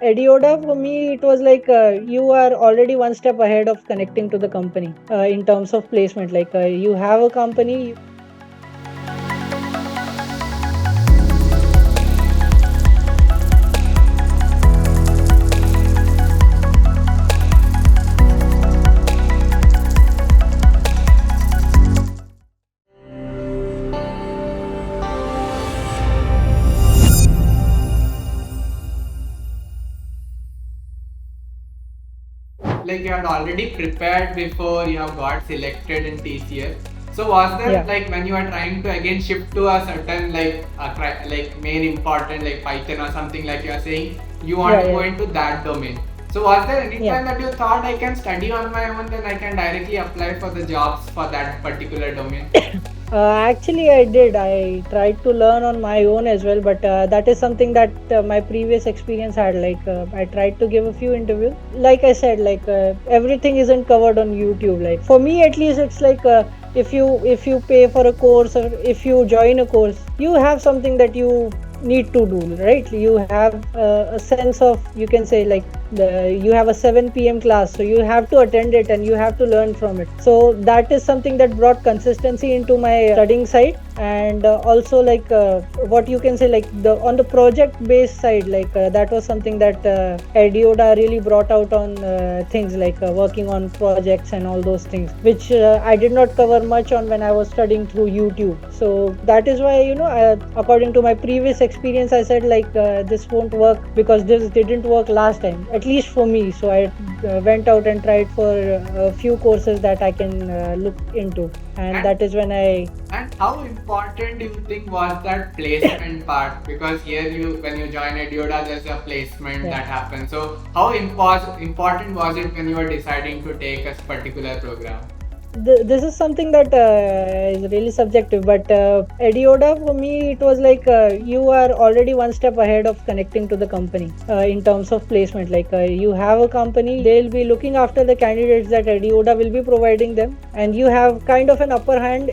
EdYoda for me, it was like you are already one step ahead of connecting to the company in terms of placement. Like you have a company. Like you had already prepared before you have got selected in TCS. So was there Yeah. like when you are trying to again shift to a certain like main important like Python or something like you are saying you want to go into that domain. So was there any Yeah. time that you thought I can study on my own, then I can directly apply for the jobs for that particular domain? Actually, I did. I tried to learn on my own as well, but that is something that my previous experience had. Like, I tried to give a few interviews. Like I said, like everything isn't covered on YouTube. Like for me, at least, it's like if you pay for a course or if you join a course, you have something that you need to do, right? You have a sense of, you can say, like you have a 7 p.m. class, so you have to attend it and you have to learn from it. So that is something that brought consistency into my studying side. And also, like what you can say, like the on the project based side, like that was something that EdYoda really brought out on things like working on projects and all those things, which I did not cover much on when I was studying through YouTube. So that is why, according to my previous experience, I said like this won't work because this didn't work last time, at least for me. So I went out and tried for a few courses that I can look into, and that is when I. And how important do you think was that placement part? Because here when you join EdYoda, there's a placement that happens. So how important was it when you were deciding to take a particular program? This is something that is really subjective, but EdYoda for me, it was like you are already one step ahead of connecting to the company in terms of placement. Like you have a company, they'll be looking after the candidates that EdYoda will be providing them, and you have kind of an upper hand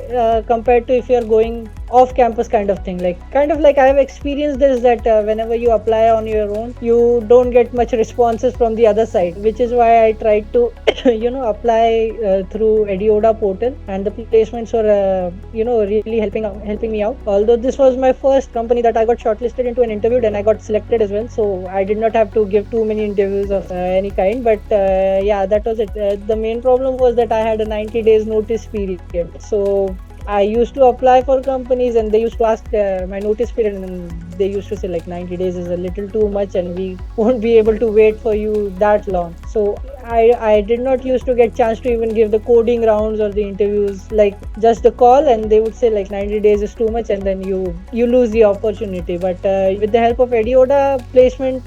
compared to if you're going off campus kind of thing. Like kind of like I have experienced this, that whenever you apply on your own, you don't get much responses from the other side, which is why I tried to apply through EdYoda portal, and the placements were really helping me out. Although this was my first company that I got shortlisted into an interview, and I got selected as well, so I did not have to give too many interviews of any kind. But yeah, that was it. The main problem was that I had a 90 days notice period. So I used to apply for companies and they used to ask my notice period, and they used to say like 90 days is a little too much and we won't be able to wait for you that long. So I did not used to get chance to even give the coding rounds or the interviews, like just the call, and they would say like 90 days is too much, and then you lose the opportunity. But with the help of EdYoda placement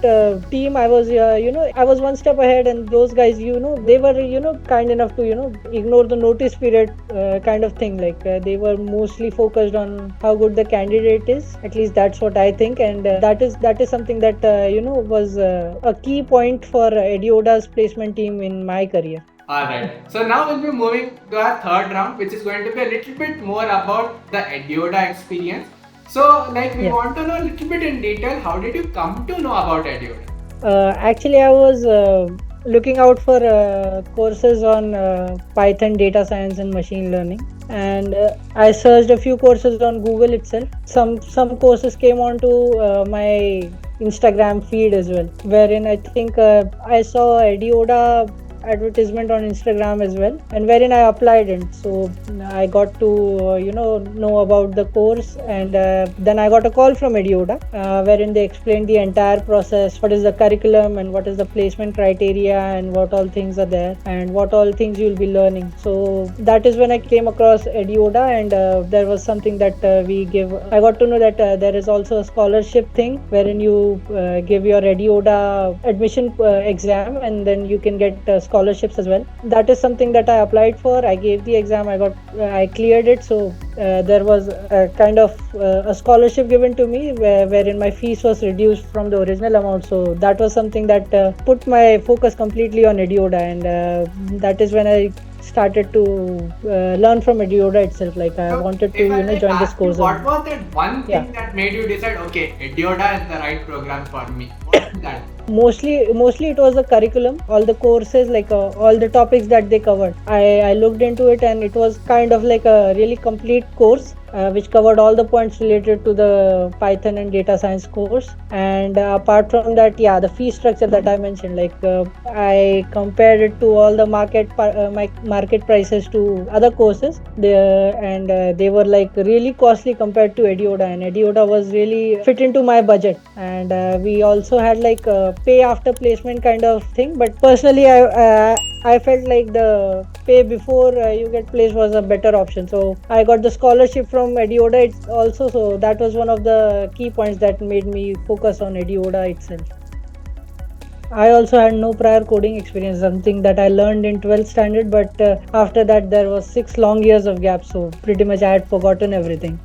team, I was I was one step ahead, and those guys, they were kind enough to ignore the notice period kind of thing. Like they were mostly focused on how good the candidate is. At least that's what I think, and that is something that was a key point for EdYoda's placement team in my career. Alright, so now we'll be moving to our third round, which is going to be a little bit more about the EdYoda experience. So, like, we want to know a little bit in detail, how did you come to know about EdYoda? Actually, I was looking out for courses on Python, data science, and machine learning, and I searched a few courses on Google itself. Some courses came onto my Instagram feed as well, wherein I think I saw EdYoda advertisement on Instagram as well, and wherein I applied it. So I got to know about the course, and then I got a call from EdYoda wherein they explained the entire process, what is the curriculum and what is the placement criteria and what all things are there and what all things you'll be learning. So that is when I came across EdYoda, and there was something that we give. I got to know that there is also a scholarship thing wherein you give your EdYoda admission exam, and then you can get scholarships as well. That is something that I applied for. I gave the exam, I cleared it. So there was a kind of a scholarship given to me wherein my fees was reduced from the original amount. So that was something that put my focus completely on EdYoda, and that is when I started to learn from EdYoda itself. Like I wanted to join this course. What was that one thing that made you decide, okay, EdYoda is the right program for me? What is that? Mostly it was the curriculum, all the courses, like all the topics that they covered. I looked into it, and it was kind of like a really complete course, which covered all the points related to the Python and data science course. And apart from that, yeah, the fee structure that I mentioned, like I compared it to all the market prices to other courses there, and they were like really costly compared to EdYoda, and EdYoda was really fit into my budget. And we also had like a pay after placement kind of thing, but personally I felt like the pay before you get placed was a better option. So I got the scholarship from EdYoda also. So that was one of the key points that made me focus on EdYoda itself. I also had no prior coding experience, something that I learned in 12th standard, but after that there was 6 long years of gap, so pretty much I had forgotten everything.